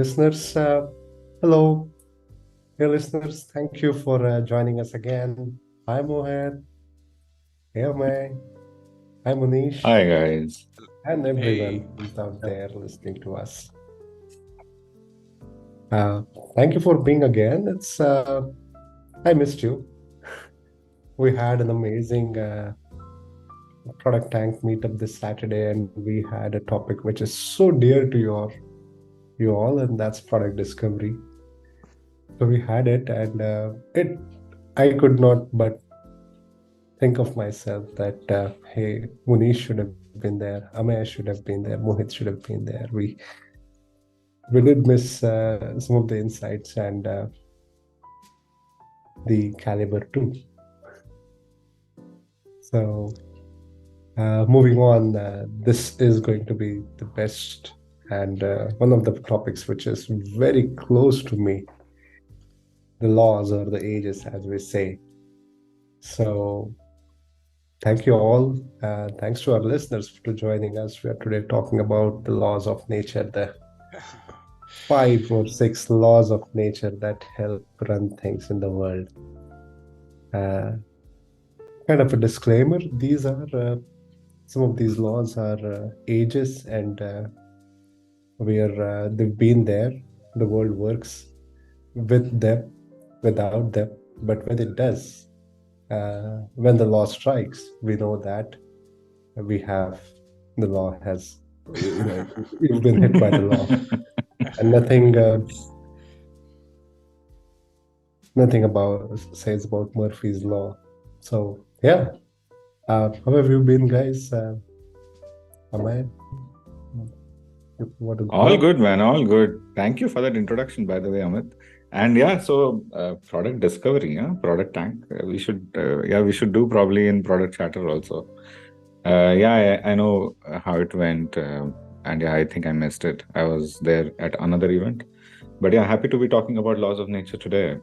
listeners. Hello, dear listeners. Thank you for joining us again. Hi, Mohan. Hey, May. Hi, Munish. Hi guys. And everyone Hey, who's out there listening to us. Uh, Thank you for being again. I missed you. We had an amazing product tank meetup this Saturday, and we had a topic which is so dear to you all, and that's product discovery. So we had it, and I could not but think of myself that hey, Munish should have been there, Amaya should have been there, Mohit should have been there. We did miss some of the insights and the caliber too. So moving on, this is going to be the best and one of the topics which is very close to me, the laws or the ages, as we say. So thank you all. Thanks to our listeners for joining us. We are today talking about the laws of nature, the 5 or 6 laws of nature that help run things in the world. Kind of a disclaimer, these are some of these laws are ages and where they've been there. The world works with them, without them, but when it does, when the law strikes, we know that the law has, you've been hit by the law, and nothing about says about Murphy's law. So yeah, how have you been, guys? Am I? All good, man. All good. Thank you for that introduction, by the way, Amit. And yeah, so product discovery, product tank. We should do probably in product chatter also. I know how it went, and yeah, I think I missed it. I was there at another event, but yeah, happy to be talking about laws of nature today.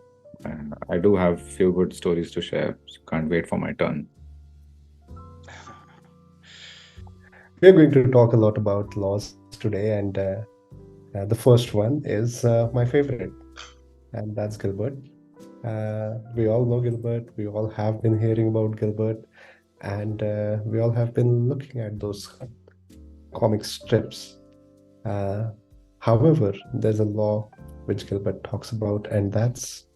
I do have few good stories to share. So can't wait for my turn. We're going to talk a lot about laws today, and the first one is my favorite, and that's Gilbert. We all know Gilbert. We all have been hearing about Gilbert, and we all have been looking at those comic strips. However, there's a law which Gilbert talks about, and that's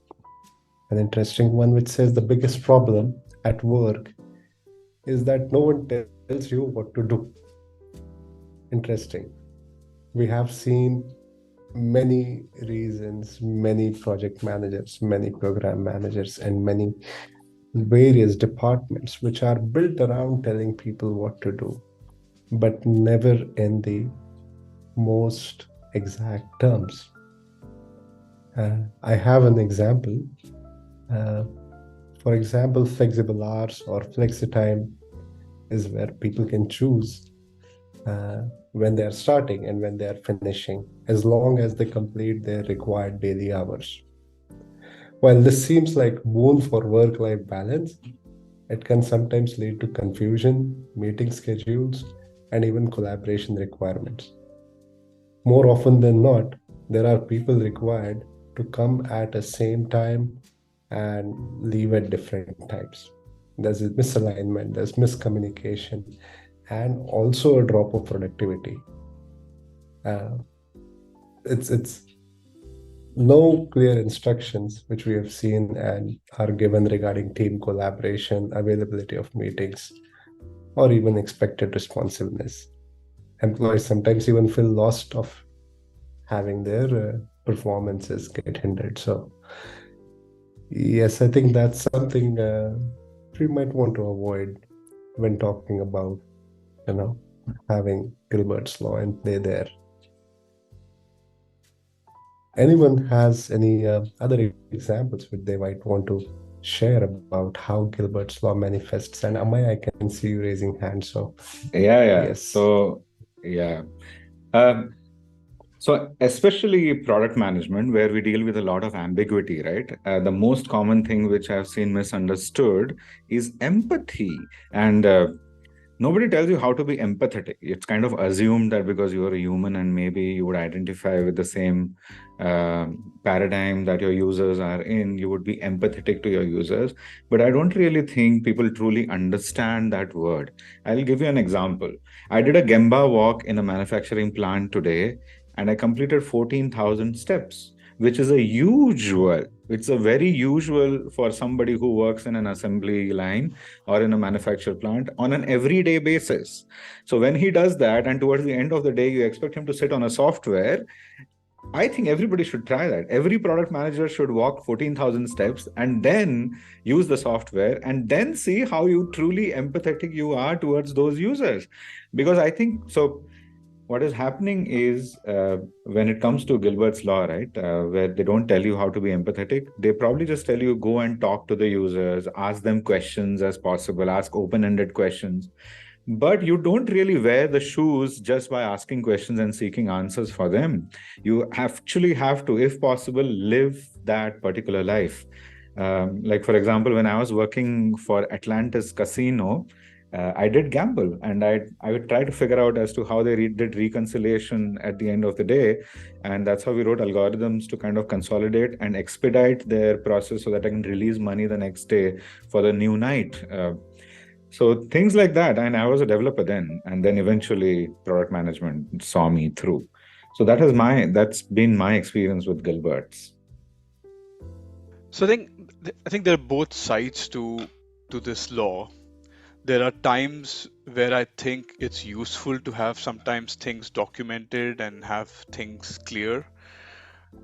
an interesting one, which says the biggest problem at work is that no one tells you what to do. Interesting. We have seen many reasons, many project managers, many program managers, and many various departments which are built around telling people what to do, but never in the most exact terms. I have an example. For example, flexible hours or flexi time is where people can choose when they are starting and when they are finishing, as long as they complete their required daily hours. While this seems like boon for work-life balance, it can sometimes lead to confusion, meeting schedules, and even collaboration requirements. More often than not, there are people required to come at the same time and leave at different times. There's a misalignment, there's miscommunication, and also a drop of productivity. It's no clear instructions which we have seen and are given regarding team collaboration, availability of meetings, or even expected responsiveness. Employees sometimes even feel lost of having their performances get hindered. So yes, I think that's something we might want to avoid when talking about, having Gilbert's law in play there. Anyone has any other examples which they might want to share about how Gilbert's law manifests? And Amaya, I can see you raising hands. So Yes. So yeah. So especially product management, where we deal with a lot of ambiguity, right? The most common thing which I've seen misunderstood is empathy. And nobody tells you how to be empathetic. It's kind of assumed that because you're a human and maybe you would identify with the same paradigm that your users are in, you would be empathetic to your users. But I don't really think people truly understand that word. I'll give you an example. I did a Gemba walk in a manufacturing plant today, and I completed 14,000 steps, which is a usual. It's a very usual for somebody who works in an assembly line or in a manufacture plant on an everyday basis. So when he does that, and towards the end of the day, you expect him to sit on a software, I think everybody should try that. Every product manager should walk 14,000 steps and then use the software and then see how you truly empathetic you are towards those users. Because I think so. What is happening is when it comes to Gilbert's law, right, where they don't tell you how to be empathetic, they probably just tell you go and talk to the users, ask them questions as possible, ask open-ended questions. But you don't really wear the shoes just by asking questions and seeking answers for them. You actually have to, if possible, live that particular life. Like, for example, when I was working for Atlantis Casino, I did gamble, and I would try to figure out as to how they did reconciliation at the end of the day, and that's how we wrote algorithms to kind of consolidate and expedite their process so that I can release money the next day for the new night. So things like that, and I was a developer then, and then eventually product management saw me through. So that's been my experience with Gilbert's. So I think there are both sides to this law. There are times where I think it's useful to have sometimes things documented and have things clear.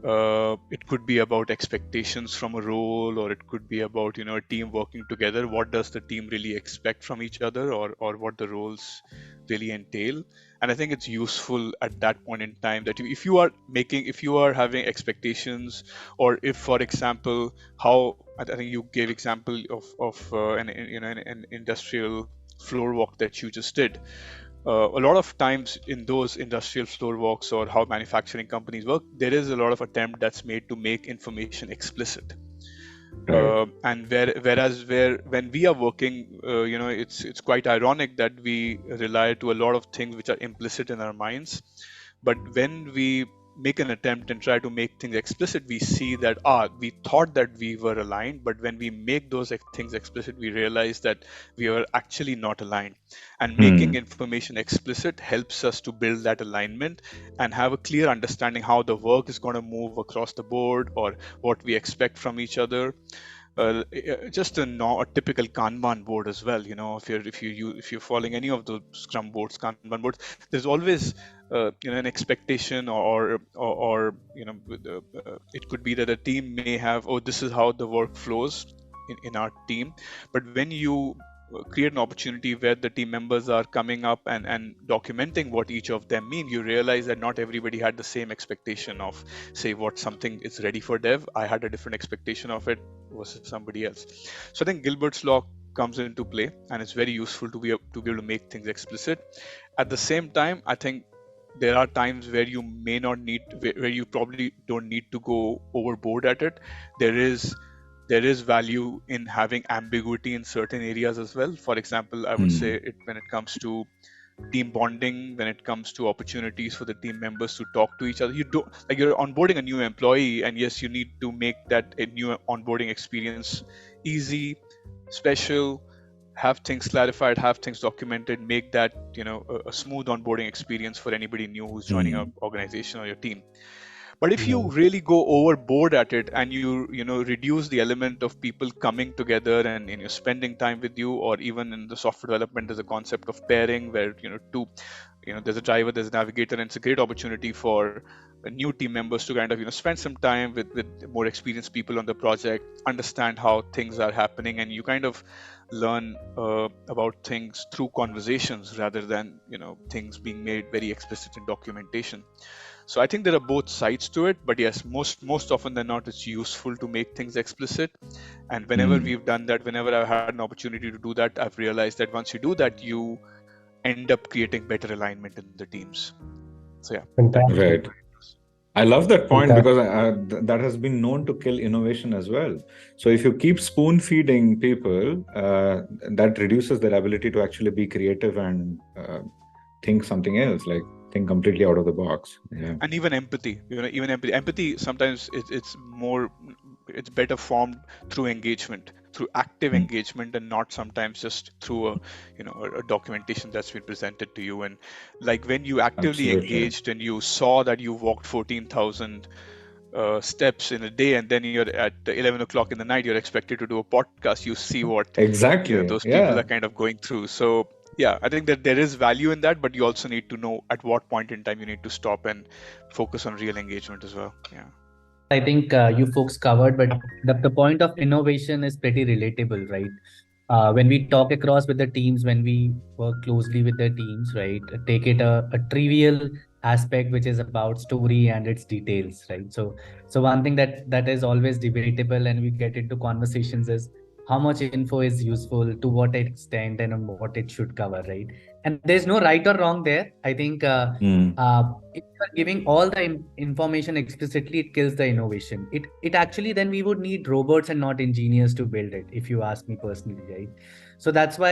It could be about expectations from a role, or it could be about a team working together. What does the team really expect from each other, or what the roles really entail? And I think it's useful at that point in time that if you are having expectations, or if, for example, how I think you gave example of an industrial floor walk that you just did. A lot of times in those industrial floor walks or how manufacturing companies work, there is a lot of attempt that's made to make information explicit. Right. And whereas when we are working, it's quite ironic that we rely to a lot of things which are implicit in our minds. But when we make an attempt and try to make things explicit, we see that we thought that we were aligned, but when we make those things explicit, we realize that we are actually not aligned. And making information explicit helps us to build that alignment and have a clear understanding how the work is going to move across the board, or what we expect from each other. Just a typical Kanban board as well. If you're following any of the Scrum boards, Kanban boards, there's always an expectation, or it could be that a team may have, this is how the work flows in our team. But when you create an opportunity where the team members are coming up and documenting what each of them mean, you realize that not everybody had the same expectation of, say, what something is ready for dev. I had a different expectation of it versus somebody else. So I think Gilbert's law comes into play, and it's very useful to be able to make things explicit. At the same time, I think there are times where you may not need, where you probably don't need to go overboard at it. There is value in having ambiguity in certain areas as well. For example, I would say when it comes to team bonding, when it comes to opportunities for the team members to talk to each other, you're onboarding a new employee, and yes, you need to make that a new onboarding experience easy, special, have things clarified, have things documented, make that a smooth onboarding experience for anybody new who's joining an organization or your team. But if you really go overboard at it, and you reduce the element of people coming together and spending time with you, or even in the software development, there's a concept of pairing where there's a driver, there's a navigator, and it's a great opportunity for new team members to kind of spend some time with more experienced people on the project, understand how things are happening, and you kind of learn about things through conversations rather than things being made very explicit in documentation. So I think there are both sides to it, but yes, most often than not, it's useful to make things explicit. And whenever we've done that, whenever I've had an opportunity to do that, I've realized that once you do that, you end up creating better alignment in the teams. So yeah. Fantastic. Right. I love that point That because that has been known to kill innovation as well. So if you keep spoon feeding people, that reduces their ability to actually be creative and think something else, like think completely out of the box. Yeah. And even empathy, even empathy sometimes it's better formed through engagement, through active Mm. engagement, and not sometimes just through a documentation that's been presented to you. And like when you actively Absolutely. engaged and you saw that you walked 14,000 steps in a day, and then you're at 11 o'clock in the night, you're expected to do a podcast. You see what Exactly. those people are Yeah. kind of going through. So yeah, I think that there is value in that, but you also need to know at what point in time you need to stop and focus on real engagement as well. Yeah. I think you folks covered, but the point of innovation is pretty relatable, right? When we talk across with the teams, when we work closely with the teams, right? Take it a trivial aspect, which is about story and its details, right? So one thing that is always debatable, and we get into conversations is how much info is useful, to what extent, and on what it should cover, right? And there's no right or wrong there. I think Mm. if you are giving all the information explicitly, it kills the innovation. It actually, then we would need robots and not engineers to build it, if you ask me personally, right? So that's why,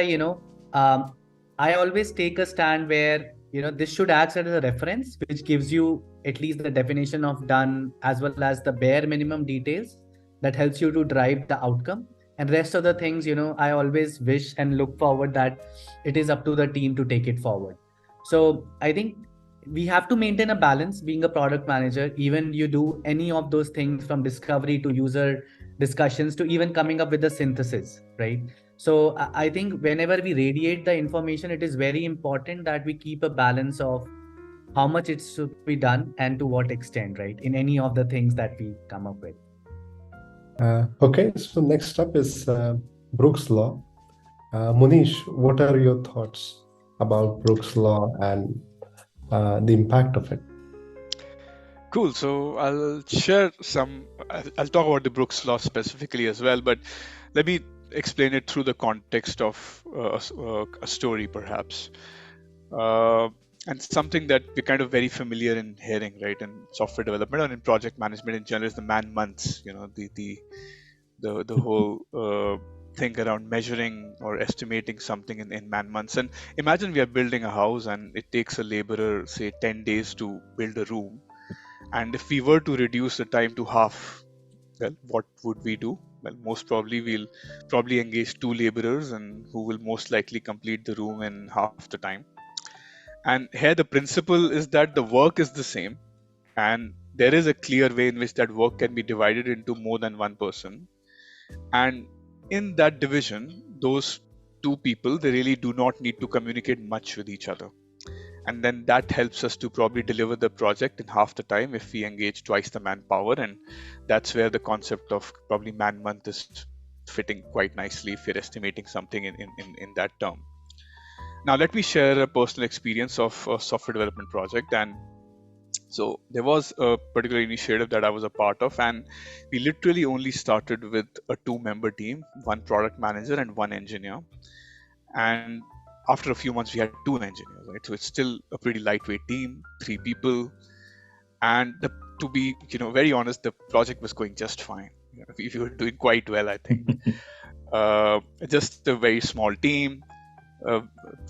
I always take a stand where, this should act as a reference, which gives you at least the definition of done, as well as the bare minimum details that helps you to drive the outcome. And rest of the things, I always wish and look forward that it is up to the team to take it forward. So I think we have to maintain a balance being a product manager. Even you do any of those things, from discovery to user discussions to even coming up with the synthesis, right? So I think whenever we radiate the information, it is very important that we keep a balance of how much it should be done and to what extent, right, in any of the things that we come up with. okay. So next up is Brooks Law. Munish, what are your thoughts about Brooks Law and the impact of it? Cool. So I'll share some. I'll talk about the Brooks Law specifically as well, but let me explain it through the context of a story, perhaps, and something that we're kind of very familiar in hearing, right, in software development or in project management in general, is the man-months. The whole thing around measuring or estimating something in man-months. And imagine we are building a house, and it takes a laborer, say, 10 days to build a room. And if we were to reduce the time to half, well, what would we do? Well, most probably we'll probably engage two laborers, and who will most likely complete the room in half the time. And here the principle is that the work is the same, and there is a clear way in which that work can be divided into more than one person. And in that division, those two people, they really do not need to communicate much with each other. And then that helps us to probably deliver the project in half the time if we engage twice the manpower. And that's where the concept of probably man-month is fitting quite nicely if you're estimating something in that term. Now, let me share a personal experience of a software development project. And so there was a particular initiative that I was a part of, and we literally only started with a 2-member team, one product manager and one engineer. And after a few months, we had 2 engineers, right? So it's still a pretty lightweight team, 3 people. And to be, very honest, the project was going just fine. We were doing quite well, I think. Just a very small team.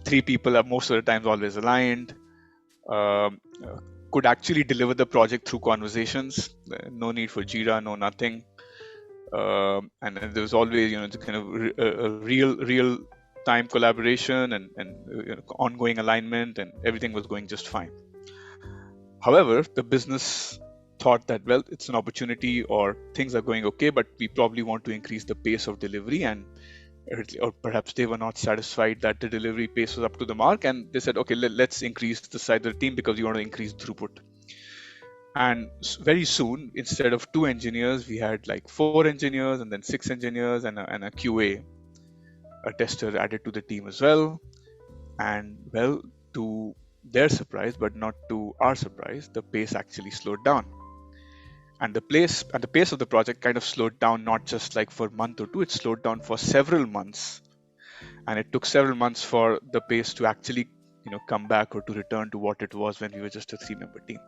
3 people are most of the times always aligned. Could actually deliver the project through conversations. No need for Jira, no nothing. And there was always, the kind of a real time collaboration and ongoing alignment, and everything was going just fine. However, the business thought that, well, it's an opportunity, or things are going okay, but we probably want to increase the pace of delivery, or perhaps they were not satisfied that the delivery pace was up to the mark, and they said, okay, let's increase the size of the team because we want to increase throughput. And very soon, instead of 2 engineers, we had like 4 engineers, and then 6 engineers, and a QA, a tester, added to the team as well. And well, to their surprise, but not to our surprise, the pace actually slowed down. And the pace of the project kind of slowed down, not just like for a month or two, it slowed down for several months. And it took several months for the pace to actually, come back or to return to what it was when we were just a 3-member team.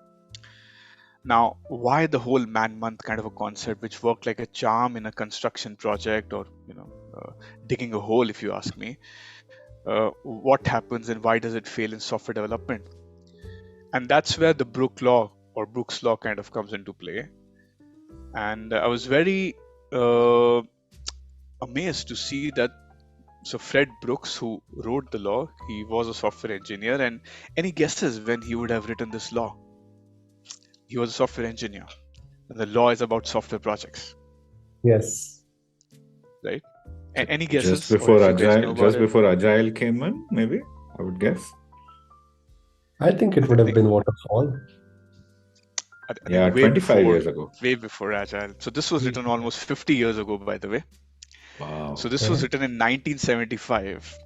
Now, why the whole man-month kind of a concept, which worked like a charm in a construction project, or digging a hole, if you ask me? What happens and why does it fail in software development? And that's where the Brook law or Brook's law kind of comes into play. And I was very amazed to see that. So Fred Brooks, who wrote the law, he was a software engineer. And any guesses when he would have written this law? He was a software engineer. And the law is about software projects, Yes. right? Any guesses? Just before Or if you guys know Agile, about just it? before Agile came in, maybe I would guess. I think it would have been Waterfall. I think Yeah, way 25 before, years ago. way before Agile. So this was written almost 50 years ago, by the way. Wow. So this was written in 1975.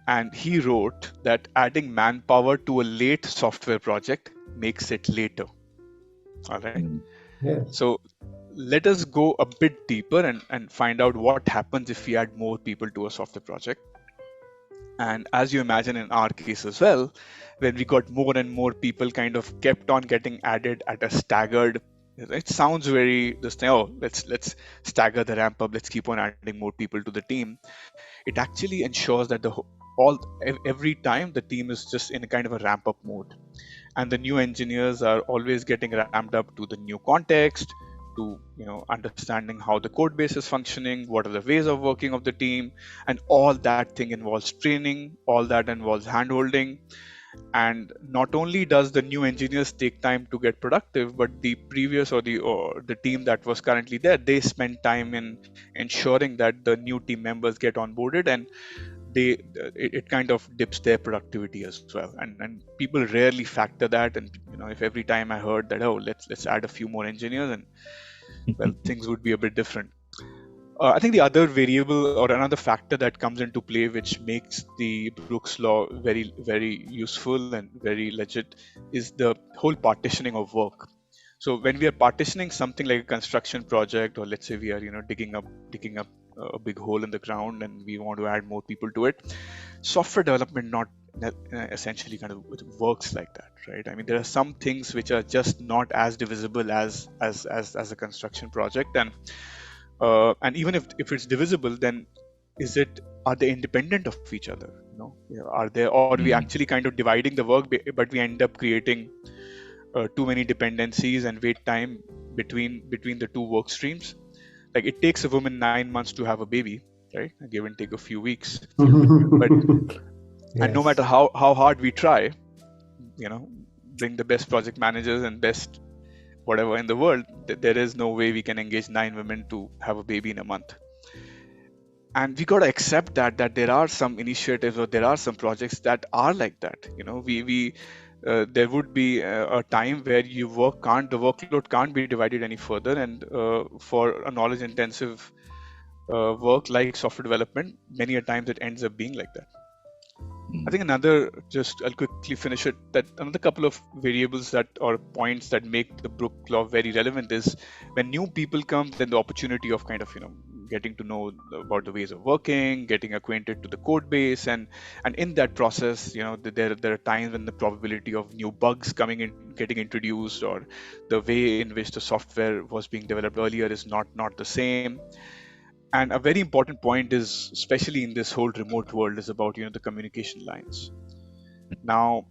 And he wrote that adding manpower to a late software project makes it later. All right. Yes. So let us go a bit deeper and find out what happens if we add more people to a software project. And as you imagine in our case as well, when we got more and more people kind of kept on getting added at a staggered, it sounds very this thing, oh, let's stagger the ramp up, let's keep on adding more people to the team. It actually ensures that every time the team is just in a kind of a ramp up mode, and the new engineers are always getting ramped up to the new context, to understanding how the code base is functioning, what are the ways of working of the team, and all that thing involves training, all that involves handholding. And not only does the new engineers take time to get productive, but the previous or the team that was currently there, they spend time in ensuring that the new team members get onboarded, and it kind of dips their productivity as well. And people rarely factor that. And if every time I heard that, oh, let's add a few more engineers, and well, things would be a bit different. I think the other variable or another factor that comes into play, which makes the Brooks law very, very useful and very legit, is the whole partitioning of work. So when we are partitioning something like a construction project, or let's say we are digging up a big hole in the ground and we want to add more people to it, software development not essentially kind of works like that, right? I mean, there are some things which are just not as divisible as a construction project. And even if it's divisible, then are they independent of each other? Are they, or we actually kind of dividing the work, but we end up creating too many dependencies and wait time between the two work streams. Like, it takes a woman 9 months to have a baby, right? Give and take a few weeks. But and no matter how hard we try, bring the best project managers and best whatever in the world, there is no way we can engage 9 women to have a baby in a month. And we got to accept that there are some initiatives or there are some projects that are like that. There would be a time where the workload can't be divided any further, and for a knowledge intensive work like software development, many a times it ends up being like that. I think I'll quickly finish it, that another couple of variables that or points that make the Brook law very relevant is when new people come, then the opportunity of kind of getting to know about the ways of working, getting acquainted to the code base, and in that process, there are times when the probability of new bugs coming in, getting introduced, or the way in which the software was being developed earlier is not the same. And a very important point is, especially in this whole remote world, is about the communication lines. Now,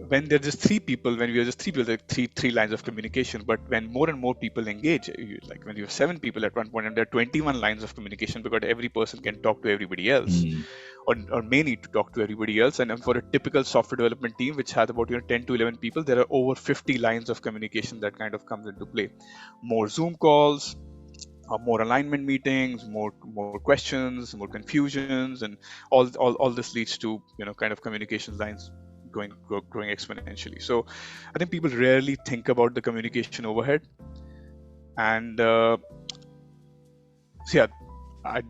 when we are just three people, there are three lines of communication. But when more and more people engage, like when you have 7 people at one point, and there are 21 lines of communication, because every person can talk to everybody else, or may need to talk to everybody else. And for a typical software development team, which has about 10 to 11 people, there are over 50 lines of communication that kind of comes into play. More Zoom calls, more alignment meetings, more questions, more confusions, and all this leads to kind of communication lines growing exponentially. So I think people rarely think about the communication overhead. And I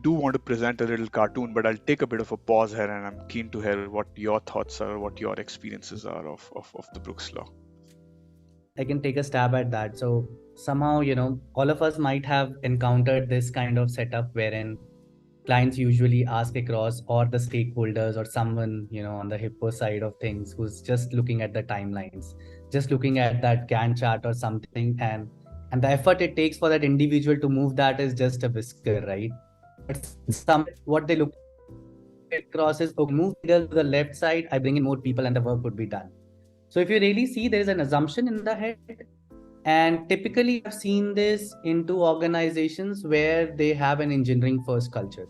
do want to present a little cartoon, but I'll take a bit of a pause here, and I'm keen to hear what your thoughts are, what your experiences are of the Brooks law. I can take a stab at that. So somehow, all of us might have encountered this kind of setup wherein clients usually ask across, or the stakeholders or someone, on the hippo side of things, who's just looking at the timelines. just looking at that Gantt chart or something, and the effort it takes for that individual to move that is just a whisker, right? But some what they look across is, okay, move needle to the left side, I bring in more people and the work would be done. So if you really see, there is an assumption in the head. And typically I've seen this into organizations where they have an engineering first culture.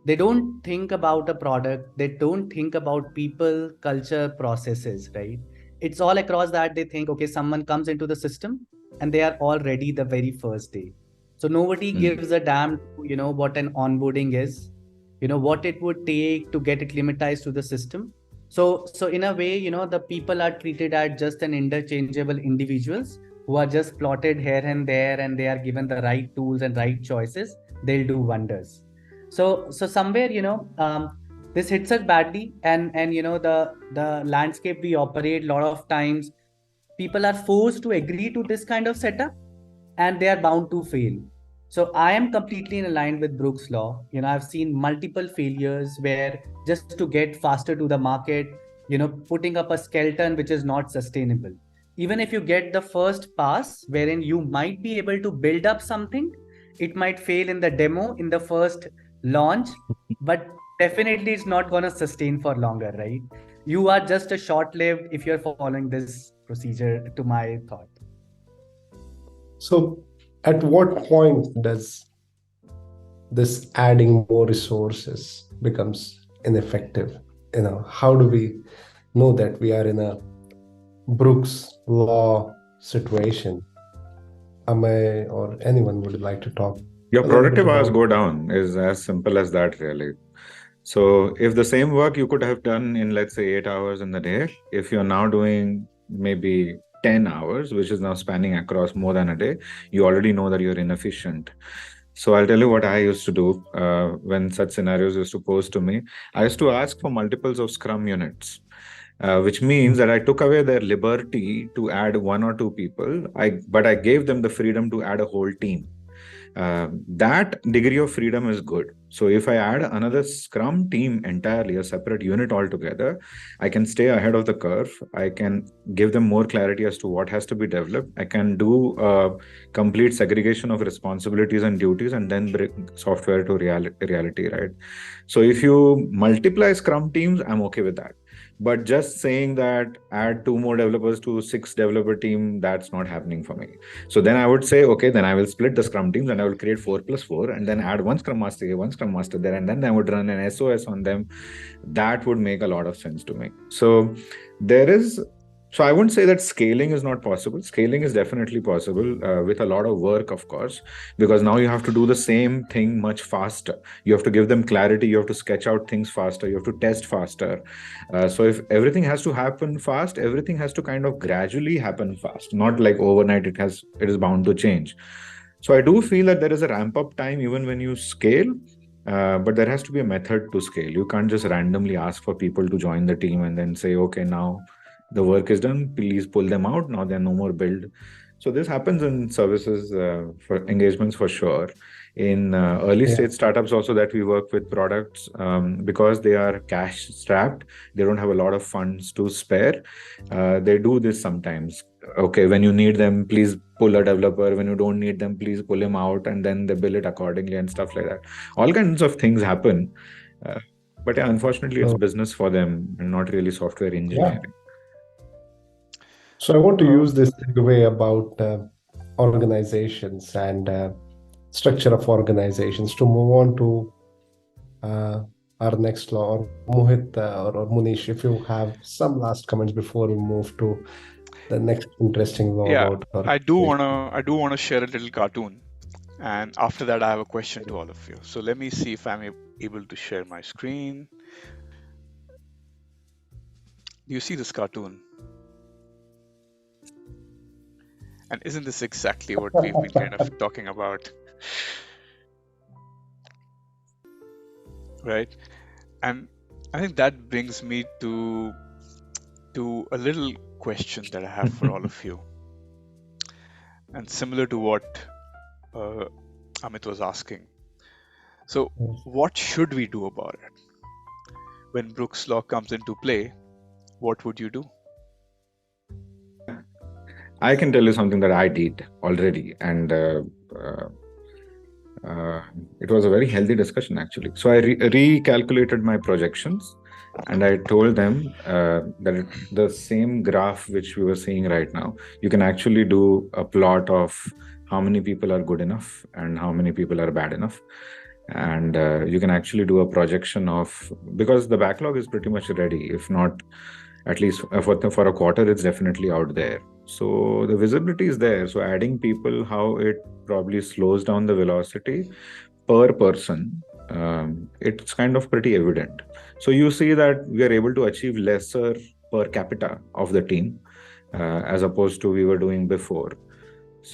They don't think about a product, they don't think about people, culture, processes, right? It's all across that they think, okay, someone comes into the system and they are all ready the very first day. So nobody gives a damn, what an onboarding is, what it would take to get acclimatized to the system. So in a way, the people are treated as just an interchangeable individuals who are just plotted here and there, and they are given the right tools and right choices, they'll do wonders. So somewhere, this hits us badly, and the landscape we operate, a lot of times people are forced to agree to this kind of setup, and they are bound to fail. So I am completely in line with Brook's law. I've seen multiple failures where, just to get faster to the market, putting up a skeleton which is not sustainable. Even if you get the first pass, wherein you might be able to build up something, it might fail in the demo, in the first launch, but definitely it's not going to sustain for longer, right? You are just a short-lived if you're following this procedure, to my thought. So at what point does this adding more resources becomes ineffective? How do we know that we are in a Brook's law situation? Am I or anyone would like to talk? Your productive hours go down is as simple as that, really. So if the same work you could have done in, let's say, 8 hours in the day, if you're now doing maybe 10 hours, which is now spanning across more than a day, you already know that you're inefficient. So I'll tell you what I used to do when such scenarios used to pose to me. I used to ask for multiples of Scrum units, which means that I took away their liberty to add 1 or 2 people, but I gave them the freedom to add a whole team. That degree of freedom is good. So if I add another Scrum team entirely, a separate unit altogether, I can stay ahead of the curve. I can give them more clarity as to what has to be developed. I can do a complete segregation of responsibilities and duties, and then bring software to reality, right? So if you multiply Scrum teams, I'm okay with that. But just saying that add 2 more developers to 6 developer team, that's not happening for me. So then I would say, okay, then I will split the Scrum teams and I will create 4 plus 4 and then add 1 Scrum Master here, 1 Scrum Master there, and then I would run an SOS on them. That would make a lot of sense to me. So I wouldn't say that scaling is not possible. Scaling is definitely possible with a lot of work, of course, because now you have to do the same thing much faster. You have to give them clarity. You have to sketch out things faster. You have to test faster. So if everything has to happen fast, everything has to kind of gradually happen fast, not like overnight. It is bound to change. So I do feel that there is a ramp up time even when you scale. But there has to be a method to scale. You can't just randomly ask for people to join the team and then say, okay, now the work is done, please pull them out. Now they're no more build. So this happens in services for engagements for sure. In early stage startups also that we work with products, because they are cash strapped, they don't have a lot of funds to spare. They do this sometimes. Okay, when you need them, please pull a developer. When you don't need them, please pull him out, and then they bill it accordingly and stuff like that. All kinds of things happen. But yeah, unfortunately, it's business for them and not really software engineering. Yeah. So I want to use this segue about organizations and structure of organizations to move on to our next law. Or Mohit or Munish, if you have some last comments before we move to the next interesting law about I do wanna share a little cartoon, and after that I have a question to all of you. So let me see if I'm able to share my screen. Do you see this cartoon? And isn't this exactly what we've been kind of talking about? Right? And I think that brings me to a little question that I have for all of you. And similar to what Amit was asking. So what should we do about it? When Brook's law comes into play, what would you do? I can tell you something that I did already, and it was a very healthy discussion actually. So I recalculated my projections, and I told them that the same graph which we were seeing right now, you can actually do a plot of how many people are good enough and how many people are bad enough. And you can actually do a projection of, because the backlog is pretty much ready, if not at least for a quarter, it's definitely out there. So the visibility is there. So adding people, how it probably slows down the velocity per person, it's kind of pretty evident. So you see that we are able to achieve lesser per capita of the team as opposed to we were doing before.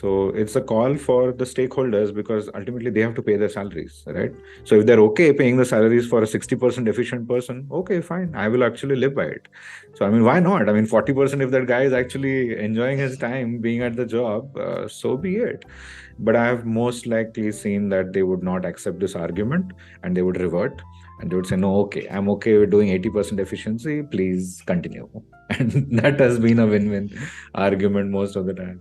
So it's a call for the stakeholders, because ultimately they have to pay their salaries, right? So if they're okay paying the salaries for a 60% efficient person, okay, fine, I will actually live by it. So, I mean, why not? I mean, 40% if that guy is actually enjoying his time being at the job, so be it. But I have most likely seen that they would not accept this argument and they would revert and they would say, no, okay, I'm okay with doing 80% efficiency, please continue. And that has been a win-win argument most of the time.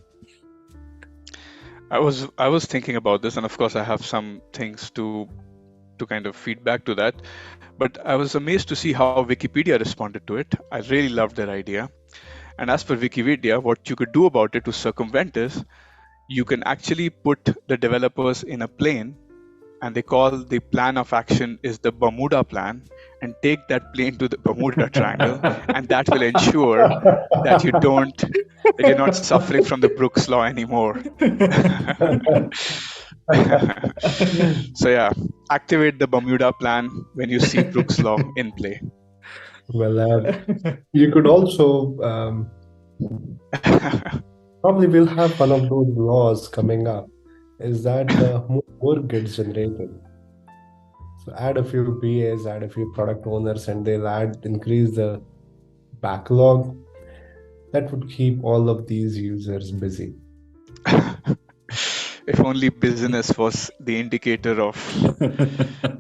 I was thinking about this, and of course I have some things to kind of feedback to that. But I was amazed to see how Wikipedia responded to it. I really loved their idea. And as per Wikipedia, what you could do about it to circumvent is you can actually put the developers in a plane, and they call the plan of action is the Bermuda plan, and take that plane to the Bermuda Triangle, and that will ensure that you're not suffering from the Brooks law anymore. So yeah, activate the Bermuda plan when you see Brooks law in play. Well, you could also probably we'll have one of those laws coming up, is that more work gets generated. So add a few BAs, add a few product owners, and they'll increase the backlog. That would keep all of these users busy. If only business was the indicator of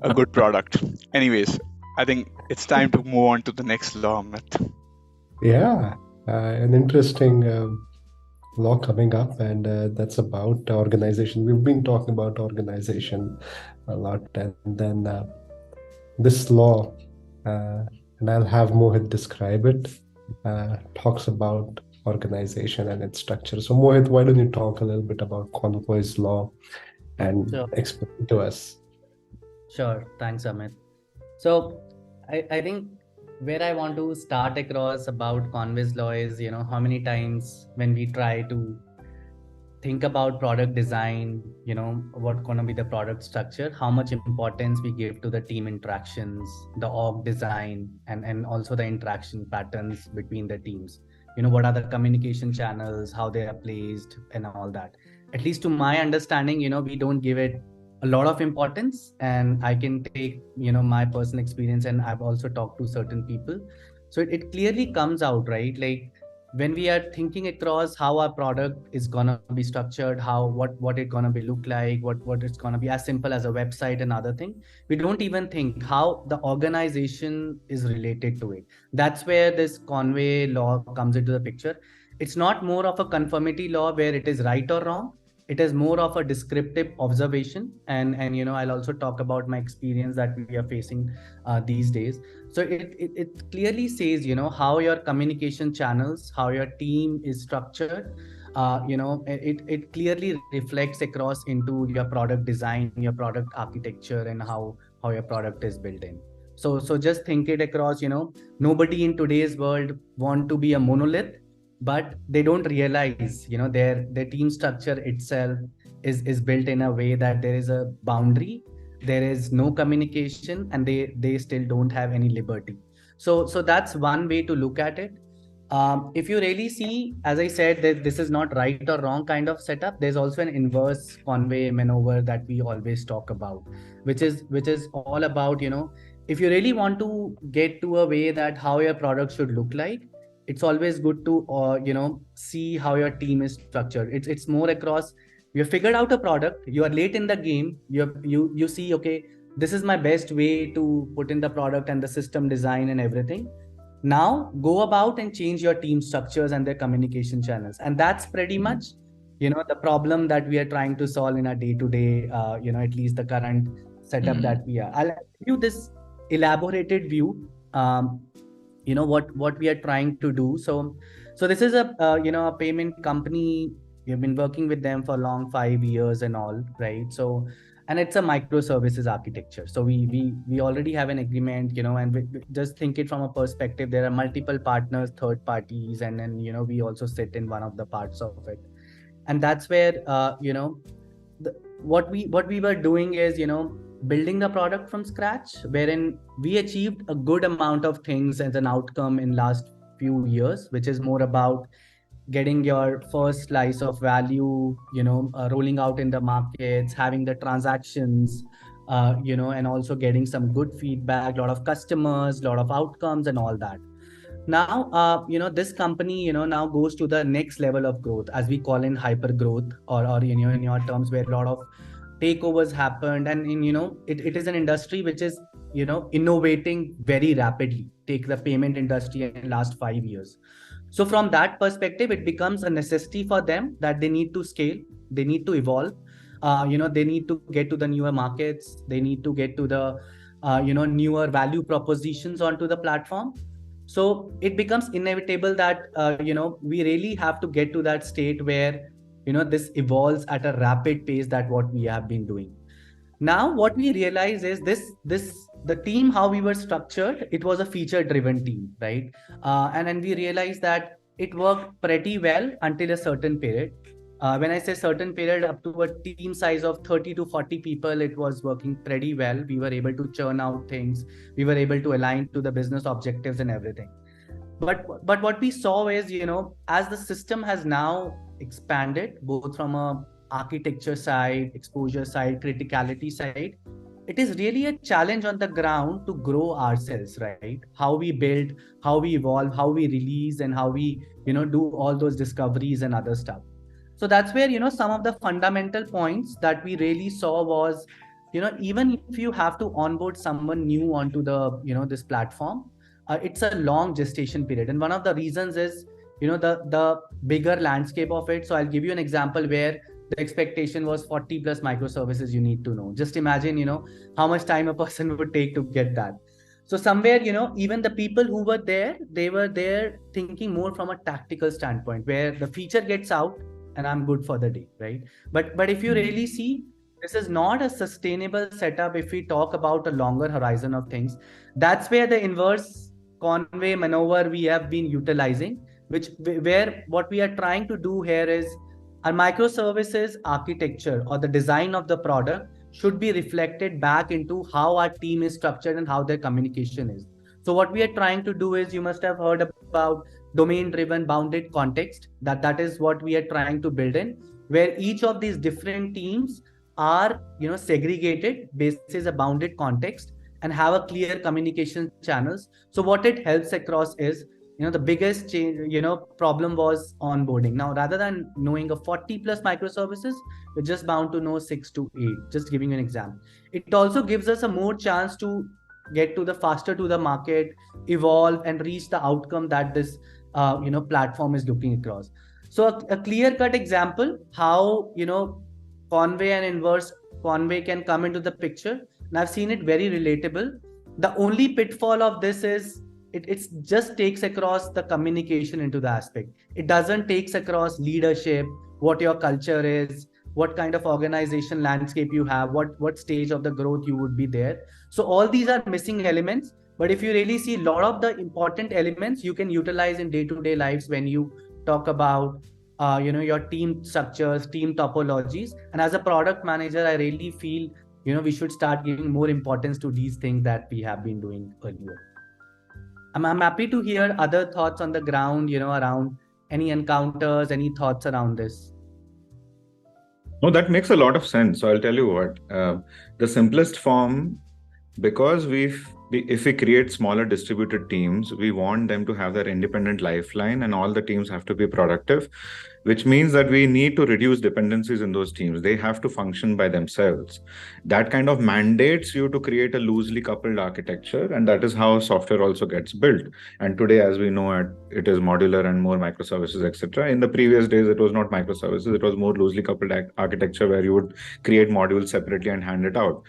a good product. Anyways, I think it's time to move on to the next law, Amit. Yeah, an interesting law coming up, and that's about organization. We've been talking about organization a lot, and then this law, and I'll have Mohit describe it, talks about organization and its structure. So Mohit, why don't you talk a little bit about Conway's law and Sure. explain to us? Sure. Thanks, Amit. So I think where I want to start across about Conway's law is, how many times when we try to think about product design, what gonna be the product structure, how much importance we give to the team interactions, the org design, and also the interaction patterns between the teams. What are the communication channels, how they are placed, and all that. At least to my understanding, we don't give it a lot of importance. And I can take, my personal experience, and I've also talked to certain people. So it clearly comes out, right? Like, when we are thinking across how our product is gonna be structured, what it gonna be look like, what it's gonna be, as simple as a website and other thing, we don't even think how the organization is related to it. That's where this Conway law comes into the picture. It's not more of a conformity law where it is right or wrong. It is more of a descriptive observation, and I'll also talk about my experience that we are facing these days. So it clearly says, how your communication channels, how your team is structured. It clearly reflects across into your product design, your product architecture, and how your product is built in. So just think it across. Nobody in today's world want to be a monolith, but they don't realize, their team structure itself is built in a way that there is a boundary, there is no communication, and they still don't have any liberty. So that's one way to look at it. If you really see, as I said, that this is not right or wrong kind of setup, there's also an inverse Conway maneuver that we always talk about, which is all about, if you really want to get to a way that how your product should look like, it's always good to see how your team is structured. It's more across, you have figured out a product, you are late in the game, you see, okay, this is my best way to put in the product and the system design and everything. Now go about and change your team structures and their communication channels. And that's pretty much, the problem that we are trying to solve in our day-to-day, at least the current setup that we are. I'll give you this elaborated view, what we are trying to do. So this is a payment company. We've been working with them for long 5 years and all, right? So, and it's a microservices architecture. So we already have an agreement, and we just think it from a perspective. There are multiple partners, third parties, and then we also sit in one of the parts of it. And that's where what we were doing is building the product from scratch, wherein we achieved a good amount of things as an outcome in last few years, which is more about getting your first slice of value, rolling out in the markets, having the transactions, and also getting some good feedback, a lot of customers, a lot of outcomes and all that. Now, this company, now goes to the next level of growth, as we call in hyper growth, or in your terms, where a lot of takeovers happened. And it is an industry which is, innovating very rapidly. Take the payment industry in the last 5 years. So from that perspective, it becomes a necessity for them that they need to scale, they need to evolve, they need to get to the newer markets, they need to get to the, newer value propositions onto the platform. So it becomes inevitable that, we really have to get to that state where, this evolves at a rapid pace, that what we have been doing. Now, what we realize is the team, how we were structured, it was a feature-driven team, right? And then we realized that it worked pretty well until a certain period. When I say certain period, up to a team size of 30 to 40 people, it was working pretty well. We were able to churn out things. We were able to align to the business objectives and everything. But what we saw is, as the system has now expanded, both from a architecture side, exposure side, criticality side, it is really a challenge on the ground to grow ourselves, right? How we build, how we evolve, how we release, and how we, do all those discoveries and other stuff. So that's where, some of the fundamental points that we really saw was, even if you have to onboard someone new onto the, this platform, it's a long gestation period. And one of the reasons is, the bigger landscape of it. So I'll give you an example where the expectation was 40 plus microservices you need to know. Just imagine, how much time a person would take to get that. So somewhere, even the people who were there, they were there thinking more from a tactical standpoint, where the feature gets out and I'm good for the day, right? But if you really see, this is not a sustainable setup if we talk about a longer horizon of things. That's where the inverse Conway maneuver we have been utilizing, where what we are trying to do here is our microservices architecture or the design of the product should be reflected back into how our team is structured and how their communication is. So what we are trying to do is, you must have heard about domain-driven bounded context. That is what we are trying to build in, where each of these different teams are, segregated basis a bounded context and have a clear communication channels. So what it helps across is, the biggest change, problem was onboarding. Now, rather than knowing a 40 plus microservices, we're just bound to know 6 to 8, just giving you an example. It also gives us a more chance to get to the faster to the market, evolve and reach the outcome that this, platform is looking across. So a clear cut example, how, Conway and inverse Conway can come into the picture. And I've seen it very relatable. The only pitfall of this is, it just takes across the communication into the aspect. It doesn't takes across leadership, what your culture is, what kind of organization landscape you have, what stage of the growth you would be there. So all these are missing elements. But if you really see, a lot of the important elements you can utilize in day-to-day lives when you talk about your team structures, team topologies. And as a product manager, I really feel we should start giving more importance to these things that we have been doing earlier. I'm happy to hear other thoughts on the ground, around any encounters, any thoughts around this. No, that makes a lot of sense. So I'll tell you what, the simplest form, because we've if we create smaller distributed teams, we want them to have their independent lifeline and all the teams have to be productive, which means that we need to reduce dependencies in those teams. They have to function by themselves. That kind of mandates you to create a loosely coupled architecture, and that is how software also gets built. And today, as we know, it is modular and more microservices, etc. In the previous days, it was not microservices. It was more loosely coupled architecture where you would create modules separately and hand it out.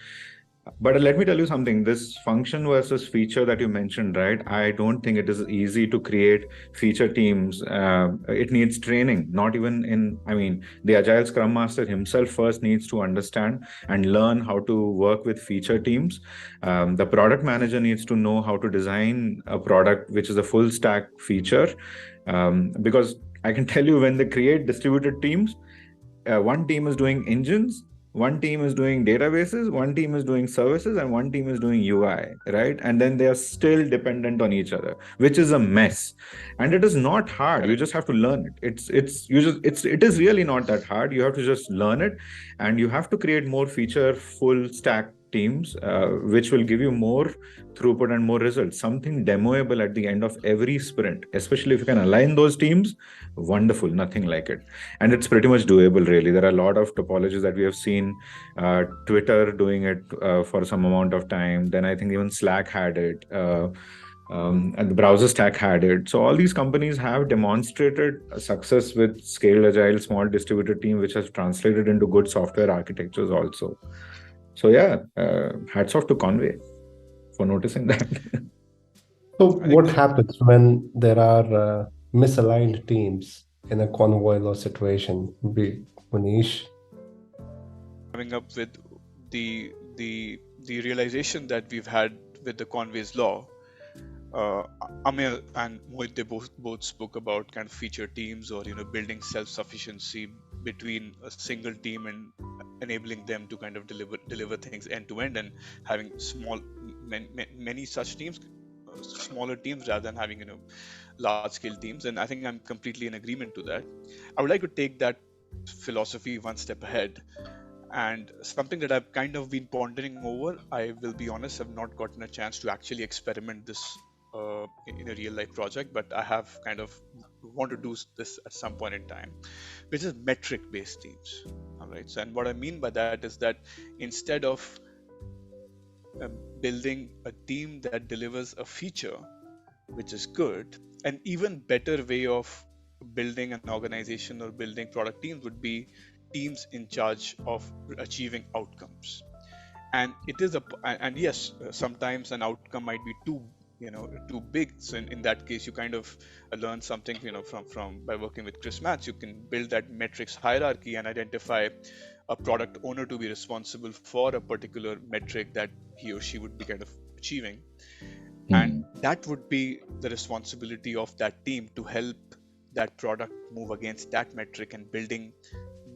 But let me tell you something, this function versus feature that you mentioned, right? I don't think it is easy to create feature teams. It needs training, not even the Agile Scrum Master himself first needs to understand and learn how to work with feature teams. The product manager needs to know how to design a product which is a full stack feature. Because I can tell you, when they create distributed teams, one team is doing engines, one team is doing databases, one team is doing services, and one team is doing UI, right? And then they are still dependent on each other, which is a mess. And it is not hard. You just have to learn it. It is really not that hard. You have to just learn it, and you have to create more feature full stack teams, which will give you more throughput and more results. Something demoable at the end of every sprint, especially if you can align those teams. Wonderful, nothing like it. And it's pretty much doable, really. There are a lot of topologies that we have seen. Twitter doing it for some amount of time. Then I think even Slack had it. And the browser stack had it. So all these companies have demonstrated success with scaled agile small distributed team, which has translated into good software architectures also. So yeah, hats off to Conway for noticing that. So what happens when there are misaligned teams in a Conway law situation? Manish? Coming up with the realization that we've had with the Conway's law, Amir and Mohit, they both spoke about kind of feature teams, or building self-sufficiency between a single team and enabling them to kind of deliver things end to end, and having many such teams, smaller teams, rather than having large scale teams. And I think I'm completely in agreement to that. I would like to take that philosophy one step ahead, and something that I've kind of been pondering over. I will be honest, I've not gotten a chance to actually experiment this in a real life project, but I have kind of want to do this at some point in time, which is metric based teams. All right. So, and what I mean by that is that instead of building a team that delivers a feature which is good, an even better way of building an organization or building product teams would be teams in charge of achieving outcomes. And it is and yes, sometimes an outcome might be too big. So in that case, you kind of learn something from by working with Chris Matz. You can build that metrics hierarchy and identify a product owner to be responsible for a particular metric that he or she would be kind of achieving. And that would be the responsibility of that team to help that product move against that metric, and building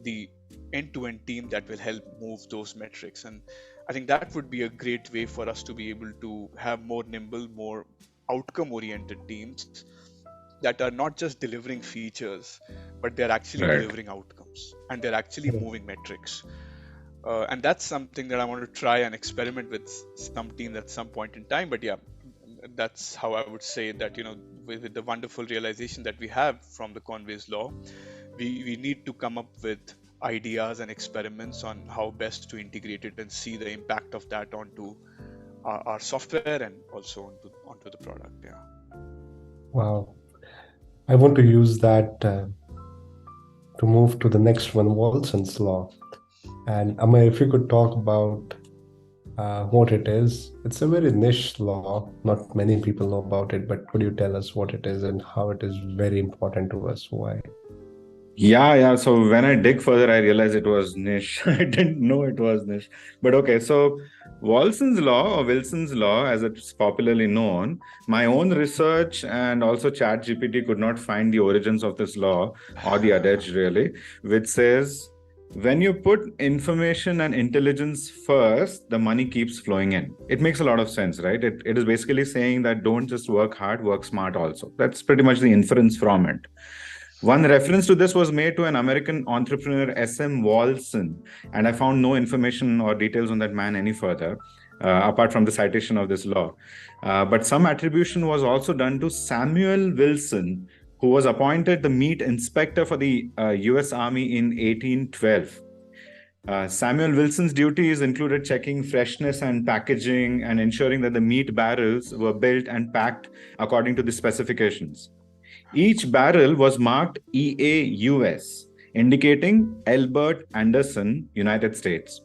the end-to-end team that will help move those metrics. And I think that would be a great way for us to be able to have more nimble, more outcome-oriented teams that are not just delivering features, but they're actually delivering outcomes, and they're actually moving metrics. And that's something that I want to try and experiment with some teams at some point in time. But yeah, that's how I would say that, with the wonderful realization that we have from the Conway's law, we need to come up with ideas and experiments on how best to integrate it and see the impact of that onto our software and also onto the product. Yeah. Wow. I want to use that to move to the next one, Walson's law. And Amar, if you could talk about what it is. It's a very niche law. Not many people know about it, but could you tell us what it is and how it is very important to us? Why? Yeah. So when I dig further, I realized it was niche. I didn't know it was niche. But okay, so Wilson's law, or Wilson's law, as it's popularly known, my own research and also ChatGPT could not find the origins of this law, or the adage really, which says, when you put information and intelligence first, the money keeps flowing in. It makes a lot of sense, right? It is basically saying that don't just work hard, work smart also. That's pretty much the inference from it. One reference to this was made to an American entrepreneur, S.M. Walson, and I found no information or details on that man any further. apart from the citation of this law. But some attribution was also done to Samuel Wilson, who was appointed the meat inspector for the US Army in 1812. Samuel Wilson's duties included checking freshness and packaging and ensuring that the meat barrels were built and packed according to the specifications. Each barrel was marked EAUS, indicating Elbert Anderson, United States.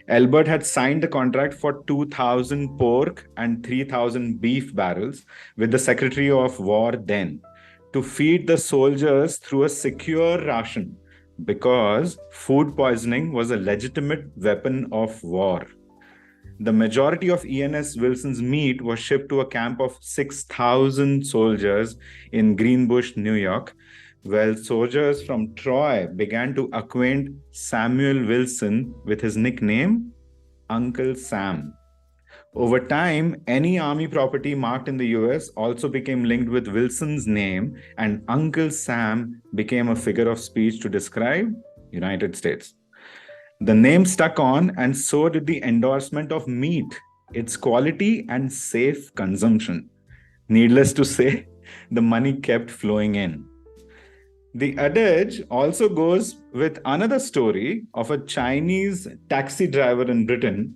Elbert had signed the contract for 2,000 pork and 3,000 beef barrels with the Secretary of War then to feed the soldiers through a secure ration, because food poisoning was a legitimate weapon of war. The majority of ENS Wilson's meat was shipped to a camp of 6,000 soldiers in Greenbush, New York, while soldiers from Troy began to acquaint Samuel Wilson with his nickname, Uncle Sam. Over time, any army property marked in the US also became linked with Wilson's name, and Uncle Sam became a figure of speech to describe United States. The name stuck on, and so did the endorsement of meat, its quality and safe consumption. Needless to say, the money kept flowing in. The adage also goes with another story of a Chinese taxi driver in Britain.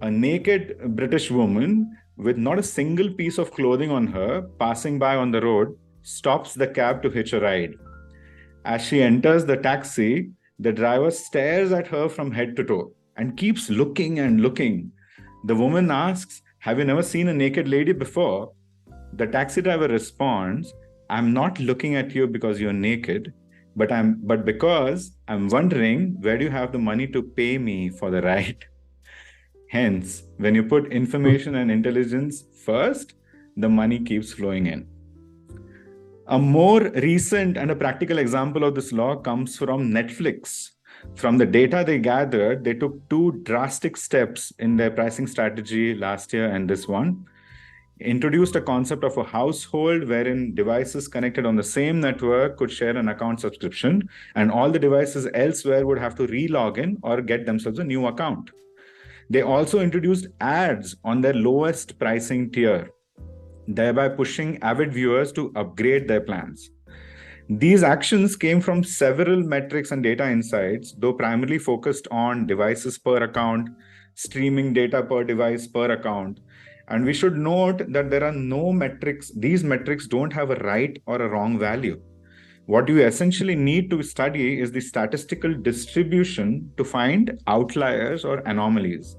A naked British woman with not a single piece of clothing on her, passing by on the road, stops the cab to hitch a ride. As she enters the taxi, the driver stares at her from head to toe and keeps looking and looking. The woman asks, "Have you never seen a naked lady before?" The taxi driver responds, "I'm not looking at you because you're naked, but because I'm wondering where do you have the money to pay me for the ride." Hence, when you put information and intelligence first, the money keeps flowing in. A more recent and a practical example of this law comes from Netflix. From the data they gathered, they took two drastic steps in their pricing strategy last year and this one. Introduced a concept of a household wherein devices connected on the same network could share an account subscription, and all the devices elsewhere would have to re-log in or get themselves a new account. They also introduced ads on their lowest pricing tier, thereby pushing avid viewers to upgrade their plans. These actions came from several metrics and data insights, though primarily focused on devices per account, streaming data per device per account. And we should note that there are no metrics. These metrics don't have a right or a wrong value. What you essentially need to study is the statistical distribution to find outliers or anomalies.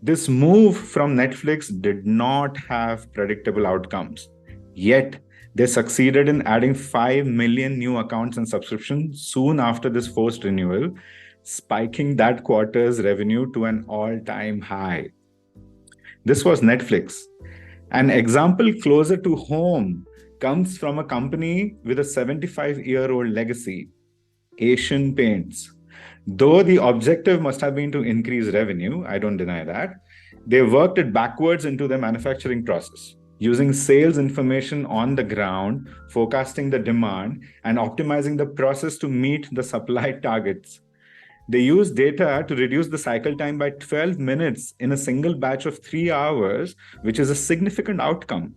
This move from Netflix did not have predictable outcomes. Yet, they succeeded in adding 5 million new accounts and subscriptions soon after this forced renewal, spiking that quarter's revenue to an all-time high. This was Netflix. An example closer to home comes from a company with a 75-year-old legacy, Asian Paints. Though the objective must have been to increase revenue, I don't deny that, they worked it backwards into their manufacturing process, using sales information on the ground, forecasting the demand, and optimizing the process to meet the supply targets. They used data to reduce the cycle time by 12 minutes in a single batch of 3 hours, which is a significant outcome.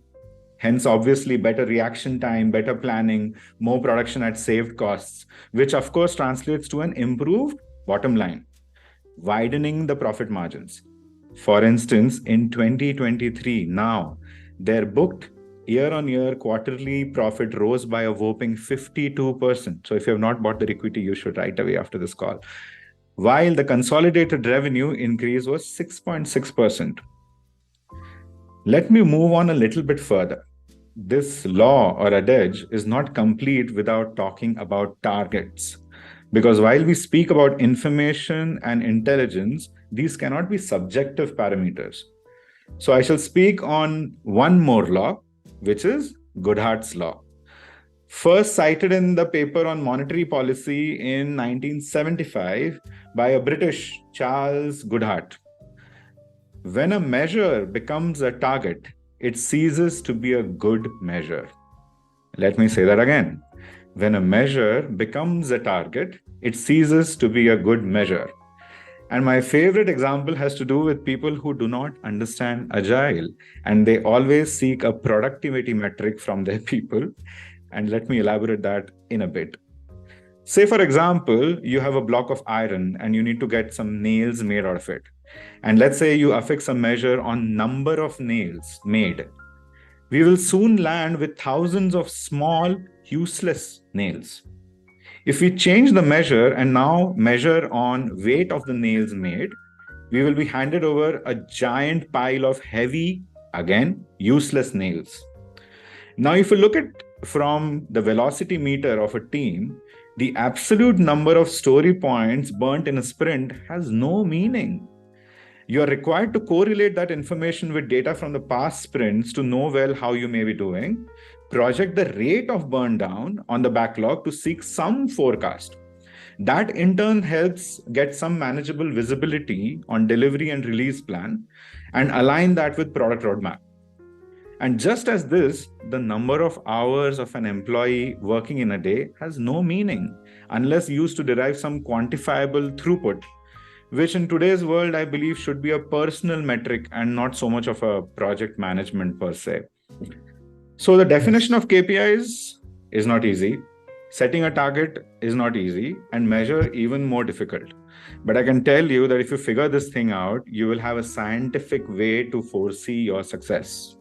Hence, obviously, better reaction time, better planning, more production at saved costs, which of course translates to an improved bottom line, widening the profit margins. For instance, in 2023, now, their booked year-on-year quarterly profit rose by a whopping 52%. So if you have not bought their equity, you should right away after this call. While the consolidated revenue increase was 6.6%. Let me move on a little bit further. This law or adage is not complete without talking about targets. Because while we speak about information and intelligence, these cannot be subjective parameters. So I shall speak on one more law, which is Goodhart's law. First cited in the paper on monetary policy in 1975 by a British Charles Goodhart. When a measure becomes a target, it ceases to be a good measure. Let me say that again. When a measure becomes a target, it ceases to be a good measure. And my favorite example has to do with people who do not understand agile, and they always seek a productivity metric from their people. And let me elaborate that in a bit. Say, for example, you have a block of iron and you need to get some nails made out of it. And let's say you affix a measure on number of nails made. We will soon land with thousands of small, useless nails. If we change the measure and now measure on weight of the nails made, we will be handed over a giant pile of heavy, again, useless nails. Now, if you look at from the velocity meter of a team, the absolute number of story points burnt in a sprint has no meaning. You are required to correlate that information with data from the past sprints to know well how you may be doing, project the rate of burn down on the backlog to seek some forecast. That in turn helps get some manageable visibility on delivery and release plan and align that with product roadmap. And just as this, the number of hours of an employee working in a day has no meaning unless used to derive some quantifiable throughput, which in today's world, I believe should be a personal metric and not so much of a project management per se. So the definition of KPIs is not easy. Setting a target is not easy, and measure even more difficult. But I can tell you that if you figure this thing out, you will have a scientific way to foresee your success.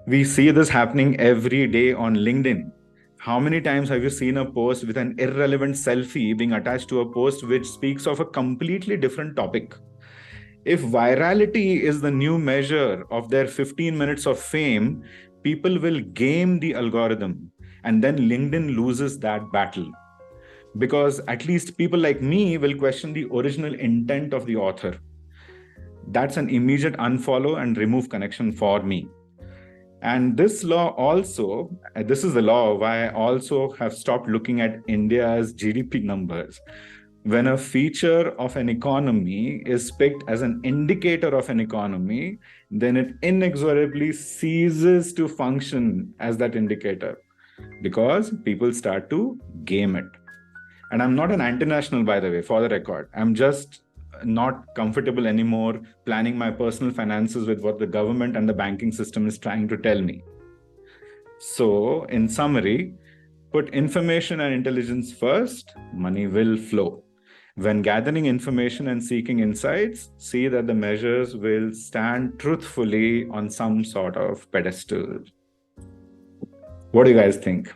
We see this happening every day on LinkedIn. How many times have you seen a post with an irrelevant selfie being attached to a post which speaks of a completely different topic? If virality is the new measure of their 15 minutes of fame, people will game the algorithm, and then LinkedIn loses that battle. Because at least people like me will question the original intent of the author. That's an immediate unfollow and remove connection for me. And this law also, this is the law why I also have stopped looking at India's GDP numbers. When a feature of an economy is picked as an indicator of an economy, then it inexorably ceases to function as that indicator because people start to game it. And I'm not an anti-national, by the way, for the record. I'm just not comfortable anymore planning my personal finances with what the government and the banking system is trying to tell me. So, in summary, put information and intelligence first, money will flow. When gathering information and seeking insights, see that the measures will stand truthfully on some sort of pedestal. What do you guys think?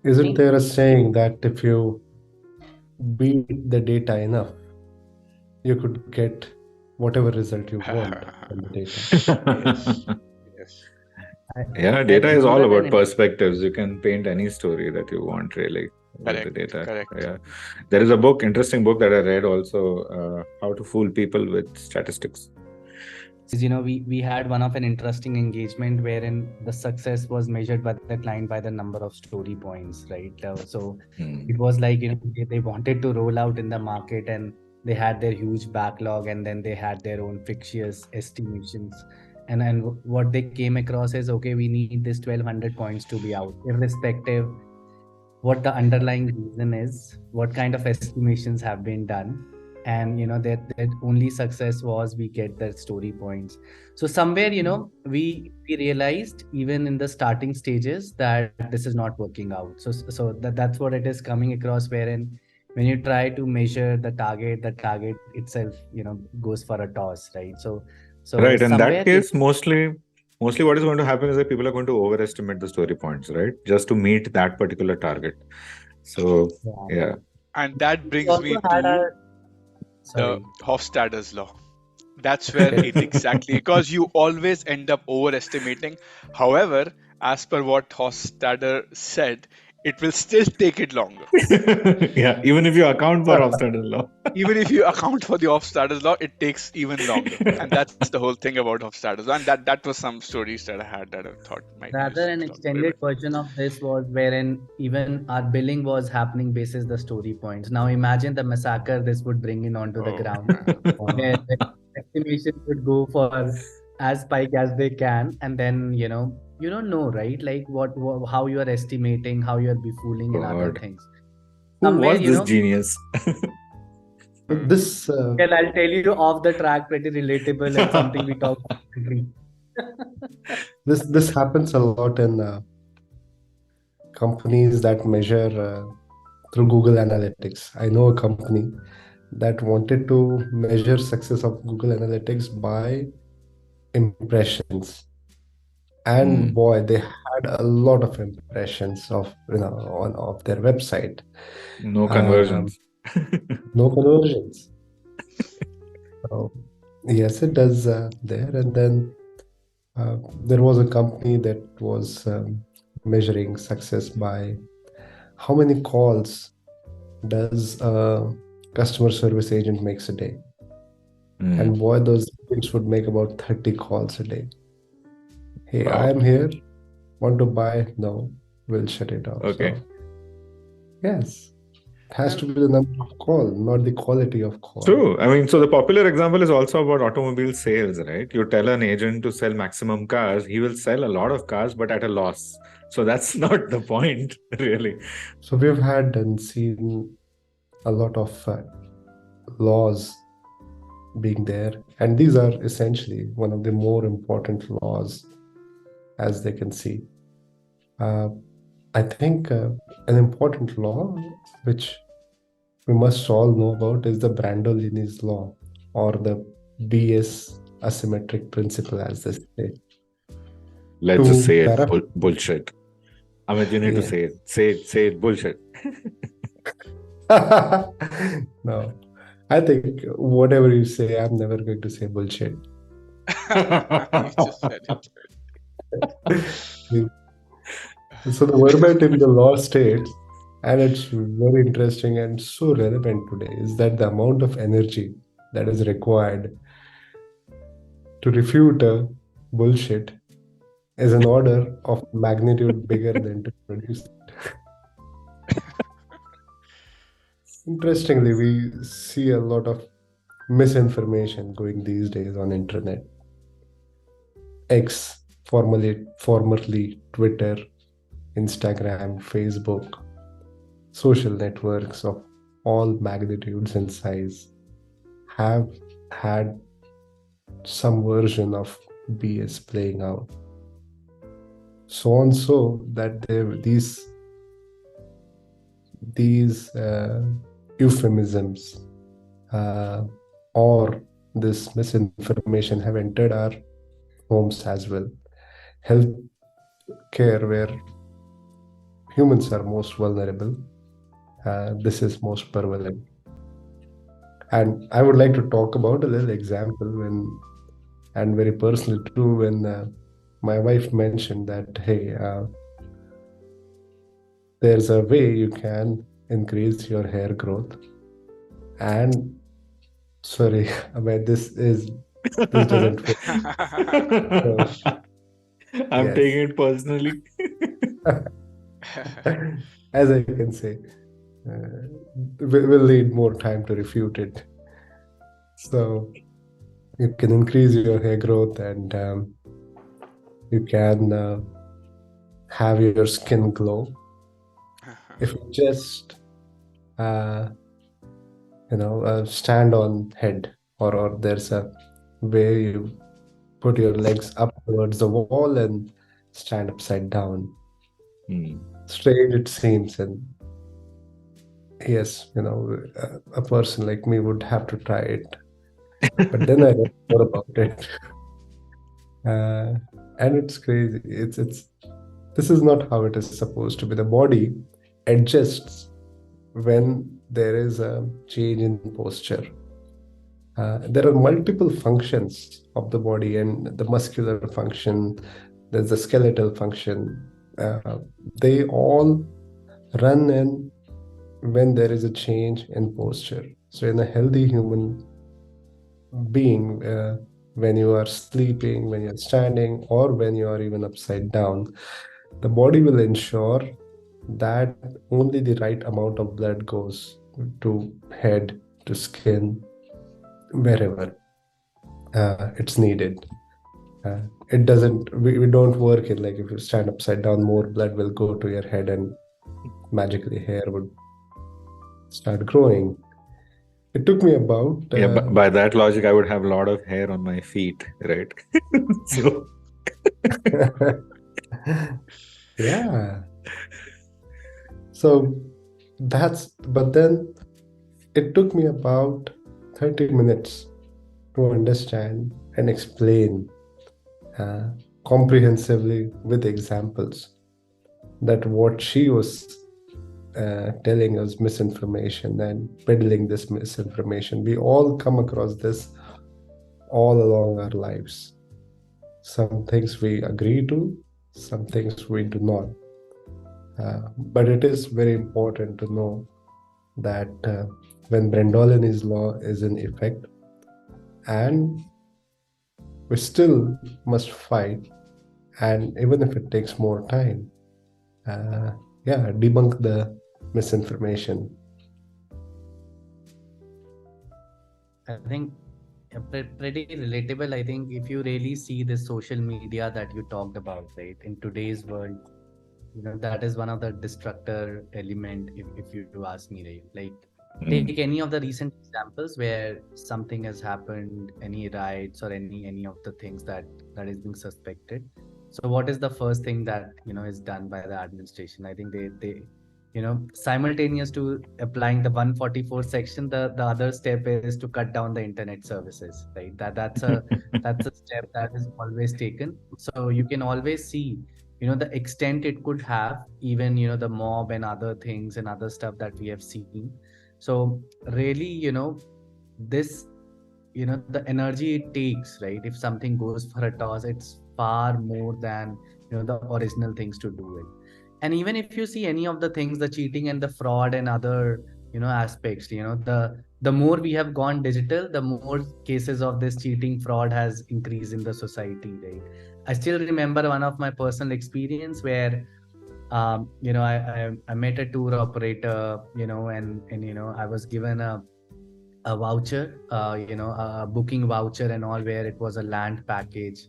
Isn't there a saying that if you beat the data enough, you could get whatever result you want from the data? Yes. Yeah, data is all about perspectives. You can paint any story that you want, really, with the data. Correct. Yeah, there is a book, interesting book that I read also, How to Fool People with Statistics. We had one of an interesting engagement wherein the success was measured by the client by the number of story points, right? So it was like, they wanted to roll out in the market and they had their huge backlog and then they had their own fictitious estimations. And then what they came across is, okay, we need this 1200 points to be out, irrespective what the underlying reason is, what kind of estimations have been done. And that only success was we get the story points. So somewhere we realized even in the starting stages that this is not working out. So that's what it is coming across, wherein when you try to measure the target itself goes for a toss, right? So right, in that case, mostly what is going to happen is that people are going to overestimate the story points, right, just to meet that particular target. So yeah. And that brings me to the Hofstadter's law. That's where it exactly, because you always end up overestimating. However, as per what Hofstadter said, it will still take it longer. Yeah, even if you account for Hofstadter's law. Even if you account for the Hofstadter's law, it takes even longer. And that's the whole thing about Hofstadter's law. And that was some stories that I had that I thought might be rather an extended version of this was wherein even our billing was happening basis the story points. Now imagine the massacre this would bring in onto the ground. Where the estimation would go for as spike as they can, and then you don't know, right? Like how you are estimating, how you are befooling and other things. Who was this genius? So this Well, I'll tell you off the track, pretty relatable and something we talk frequently. this happens a lot in companies that measure through Google Analytics. I know a company that wanted to measure success of Google Analytics by impressions. And boy, they had a lot of impressions of of their website. No Um, conversions. no conversions. So, yes, it does there. And then there was a company that was measuring success by how many calls does a customer service agent makes a day. And boy, those agents would make about 30 calls a day. Hey, Wow. I'm here. Want to buy? No, we'll shut it off. Okay. So, yes, it has to be the number of call, not the quality of call. True. I mean, so the popular example is also about automobile sales, right? You tell an agent to sell maximum cars, he will sell a lot of cars, but at a loss. So that's not the point, really. So we've had and seen a lot of laws being there, and these are essentially one of the more important laws, as they can see. I think an important law which we must all know about is the Brandolini's law, or the BS asymmetric principle, as they say. Let's just say it, paraphrase- bullshit. Amit, you need to Yeah. say it, bullshit. No, I think whatever you say, I'm never going to say bullshit. You just said it. So the verbatim the law states, and it's very interesting and so relevant today, is that the amount of energy that is required to refute a bullshit is an order of magnitude bigger than to produce it. Interestingly, we see a lot of misinformation going these days on internet. X, formerly Twitter, Instagram, Facebook, social networks of all magnitudes and size have had some version of BS playing out. So and so that these euphemisms or this misinformation have entered our homes as well. Health care, where humans are most vulnerable, this is most prevalent. And I would like to talk about a little example and very personal too, when my wife mentioned that, hey, there's a way you can increase your hair growth. And sorry, I mean, this doesn't fit. I'm Yes. taking it personally. As I can say, we'll need more time to refute it. So you can increase your hair growth, and you can have your skin glow if you just stand on head, or there's a way you put your legs up towards the wall and stand upside down. Strange it seems, and yes, a person like me would have to try it. But then I read more about it, and it's crazy. This is not how it is supposed to be. The body adjusts when there is a change in posture. There are multiple functions of the body, and the muscular function, there's the skeletal function. They all run in when there is a change in posture. So in a healthy human being, when you are sleeping, when you're standing, or when you are even upside down, the body will ensure that only the right amount of blood goes to head, to skin, wherever it's needed. It doesn't, we don't work in like if you stand upside down, more blood will go to your head and magically hair would start growing. It took me about Yeah, by that logic, I would have a lot of hair on my feet, right? So, yeah. So but then it took me about 30 minutes to understand and explain uh, comprehensively with examples that what she was telling us misinformation and peddling this misinformation. We all come across this all along our lives. Some things we agree to, some things we do not. But it is very important to know that when Brandolini's law is in effect, and we still must fight, and even if it takes more time, debunk the misinformation. I think pretty relatable. I think if you really see this social media that you talked about, right, in today's world, that is one of the destructor element, if you do ask me, right? Like, take any of the recent examples where something has happened, any riots or any of the things that is being suspected. So what is the first thing that is done by the administration? I think they simultaneous to applying the 144 section, the other step is to cut down the internet services, right? That's a step that is always taken. So you can always see the extent it could have, even the mob and other things and other stuff that we have seen. So really, this the energy it takes, right? If something goes for a toss, it's far more than the original things to do it. And even if you see any of the things, the cheating and the fraud and other aspects, the more we have gone digital, the more cases of this cheating fraud has increased in the society, right? I still remember one of my personal experience where I met a tour operator, and I was given a voucher, a booking voucher and all, where it was a land package.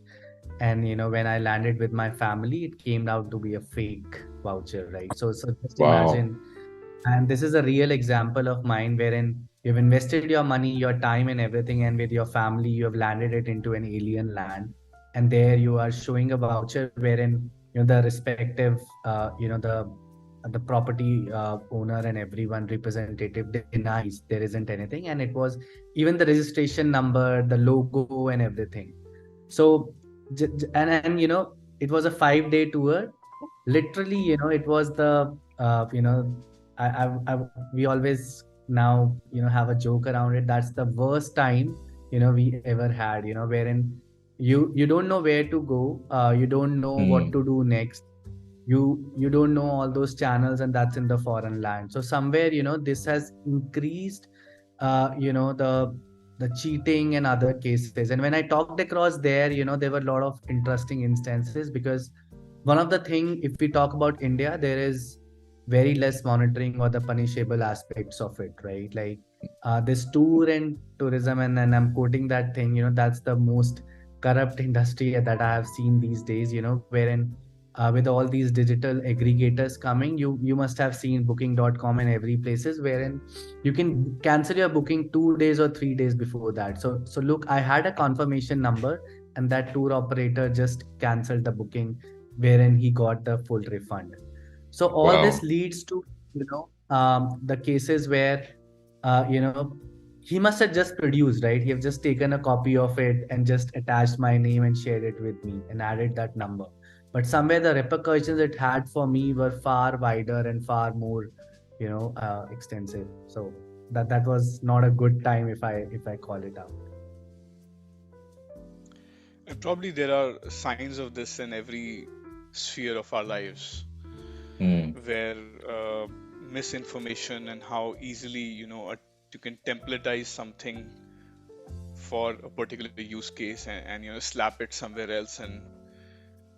And when I landed with my family, it came out to be a fake voucher, right? So just wow. imagine. And this is a real example of mine, wherein you've invested your money, your time and everything, and with your family you have landed it into an alien land, and there you are showing a voucher wherein the respective the property owner and everyone representative denies there isn't anything, and it was even the registration number, the logo and everything. So and it was a 5-day tour. Literally, it was the we always now have a joke around it. That's the worst time we ever had, wherein you don't know where to go, you don't know what to do next, you don't know all those channels, and that's in the foreign land. So somewhere this has increased the cheating and other cases. And when I talked across there, there were a lot of interesting instances, because one of the thing, if we talk about India, there is very less monitoring or the punishable aspects of it, right? Like this tour and tourism, and then I'm quoting that thing, that's the most corrupt industry that I have seen these days, wherein with all these digital aggregators coming, you must have seen booking.com and every places, wherein you can cancel your booking 2 days or 3 days before that. So look, I had a confirmation number, and that tour operator just canceled the booking, wherein he got the full refund. So all this leads to the cases where he must have just produced, right? He have just taken a copy of it and just attached my name and shared it with me and added that number. But somewhere the repercussions it had for me were far wider and far more extensive. So that was not a good time, if I call it out. And probably there are signs of this in every sphere of our lives, where misinformation and how easily you can templatize something for a particular use case, and slap it somewhere else and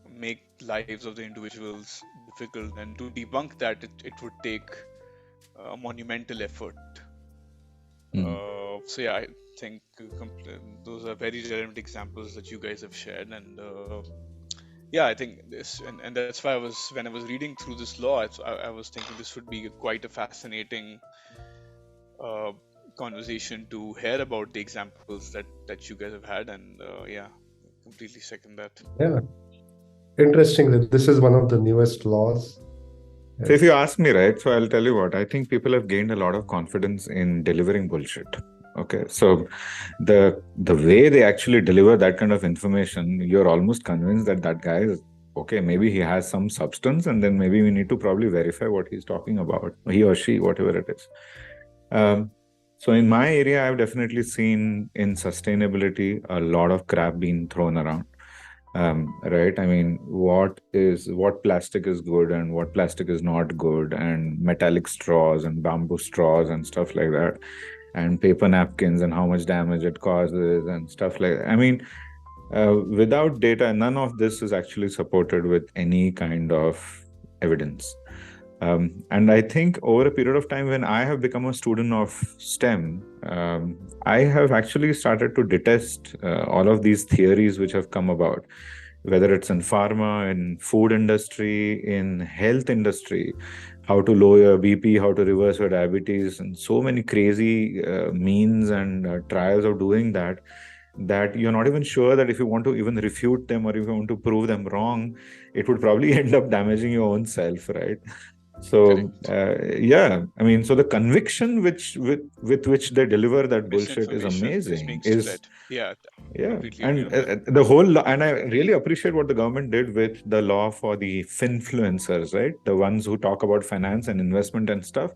make lives of the individuals difficult. And to debunk that, it would take a monumental effort. So yeah, I think those are very relevant examples that you guys have shared. And yeah, I think this, and that's why when I was reading through this law, I was thinking this would be quite a fascinating conversation to hear about the examples that you guys have had, and completely second that. Yeah. Interesting that this is one of the newest laws. So if you Yes. ask me, right, so I'll tell you what, I think people have gained a lot of confidence in delivering bullshit. Okay. So the way they actually deliver that kind of information, you're almost convinced that that guy is okay, maybe he has some substance, and then maybe we need to probably verify what he's talking about, he or she, whatever it is. So in my area, I've definitely seen in sustainability a lot of crap being thrown around. Right? I mean, what plastic is good and what plastic is not good, and metallic straws and bamboo straws and stuff like that, and paper napkins and how much damage it causes and stuff like that. I mean, without data, none of this is actually supported with any kind of evidence. And I think over a period of time, when I have become a student of STEM, I have actually started to detest all of these theories which have come about, whether it's in pharma, in food industry, in health industry, how to lower your BP, how to reverse your diabetes, and so many crazy means and trials of doing that you're not even sure that if you want to even refute them or if you want to prove them wrong, it would probably end up damaging your own self, right? So I mean, so the conviction with which they deliver that bullshit is Misinformation is amazing. being spread. Yeah, completely agree And on that. the whole, and I really appreciate what the government did with the law for the finfluencers, right? The ones who talk about finance and investment and stuff.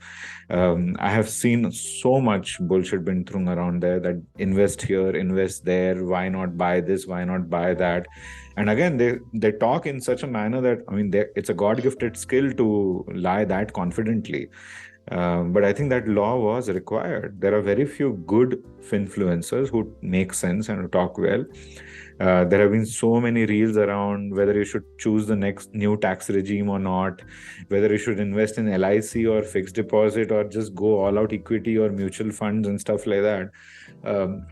I have seen so much bullshit been thrown around there, that invest here, invest there, why not buy this, why not buy that? And again, they talk in such a manner that, I mean, it's a God-gifted skill to lie that confidently. But I think that law was required. There are very few good finfluencers who make sense and who talk well. There have been so many reels around whether you should choose the next new tax regime or not, whether you should invest in LIC or fixed deposit, or just go all out equity or mutual funds and stuff like that.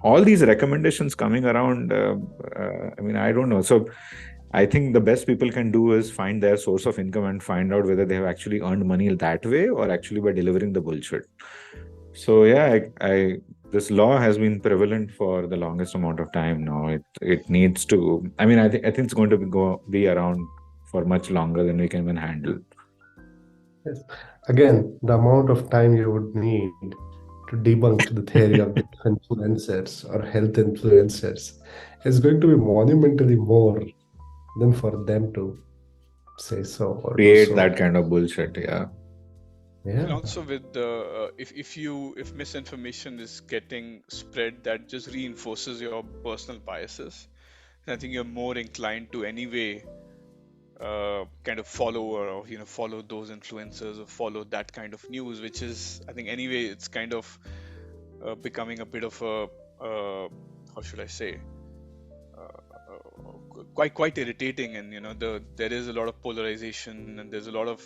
All these recommendations coming around, I mean, I don't know. So I think the best people can do is find their source of income and find out whether they have actually earned money that way or actually by delivering the bullshit. So yeah, this law has been prevalent for the longest amount of time now. It needs to. I mean, I think it's going to be around for much longer than we can even handle. Yes. Again, the amount of time you would need to debunk the theory of the influencers or health influencers is going to be monumentally more than for them to say so or do Create so. that kind of bullshit, yeah. And also with the if misinformation is getting spread, that just reinforces your personal biases. And I think you're more inclined to anyway kind of follow or follow those influencers or follow that kind of news, which is, I think anyway, it's kind of becoming a bit of a how should I say, quite irritating. And there is a lot of polarization, and there's a lot of,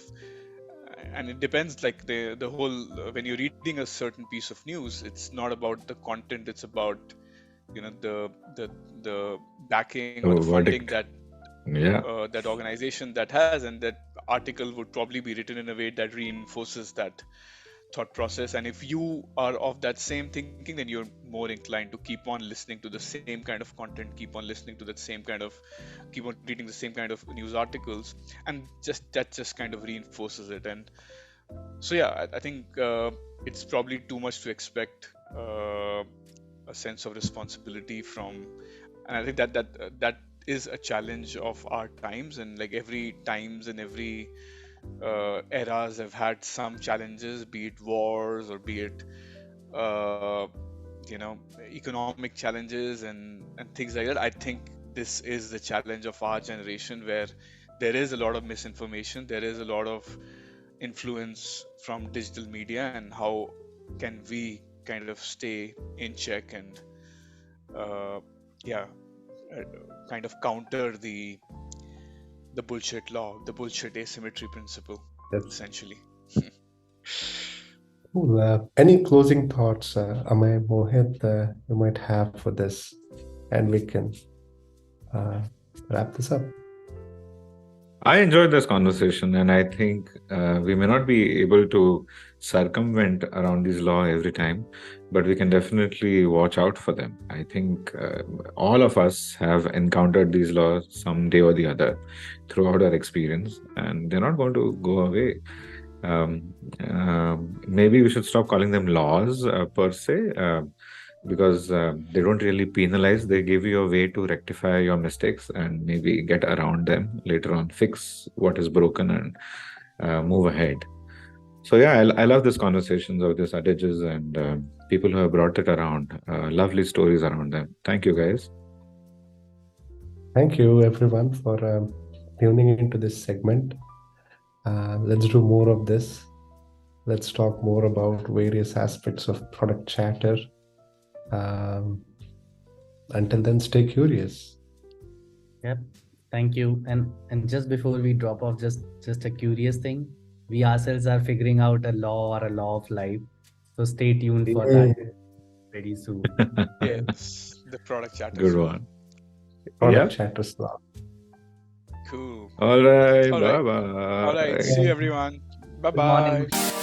and it depends, like the whole when you're reading a certain piece of news, it's not about the content, it's about the backing or the funding that that organization that has, and that article would probably be written in a way that reinforces that thought process. And if you are of that same thinking, then you're more inclined to keep on listening to the same kind of content, keep on listening to keep on reading the same kind of news articles, and that just kind of reinforces it. And so yeah, I think it's probably too much to expect a sense of responsibility from, and I think that is a challenge of our times. And like every times and every eras have had some challenges, be it wars or be it economic challenges and things like that. I think this is the challenge of our generation, where there is a lot of misinformation, there is a lot of influence from digital media, and how can we kind of stay in check and kind of counter the bullshit law, the bullshit asymmetry principle, essentially. Cool. Any closing thoughts, Amay, Mohit, you might have for this, and we can wrap this up. I enjoyed this conversation, and I think we may not be able to circumvent around these laws every time, but we can definitely watch out for them. I think all of us have encountered these laws someday or the other throughout our experience, and they're not going to go away. Maybe we should stop calling them laws per se. Because they don't really penalize. They give you a way to rectify your mistakes and maybe get around them later on, fix what is broken, and move ahead. So yeah, I love these conversations of these adages and people who have brought it around. Lovely stories around them. Thank you, guys. Thank you, everyone, for tuning into this segment. Let's do more of this. Let's talk more about various aspects of product chatter. Until then, stay curious. Yep. Thank you. And just before we drop off, just a curious thing. We ourselves are figuring out a law or a law of life. So stay tuned for that very soon. Yes, the product chatter. Good one. Product Yep. chatters law. Cool. All right. All right. Bye-bye. All right. See you, everyone. Bye Good morning. bye.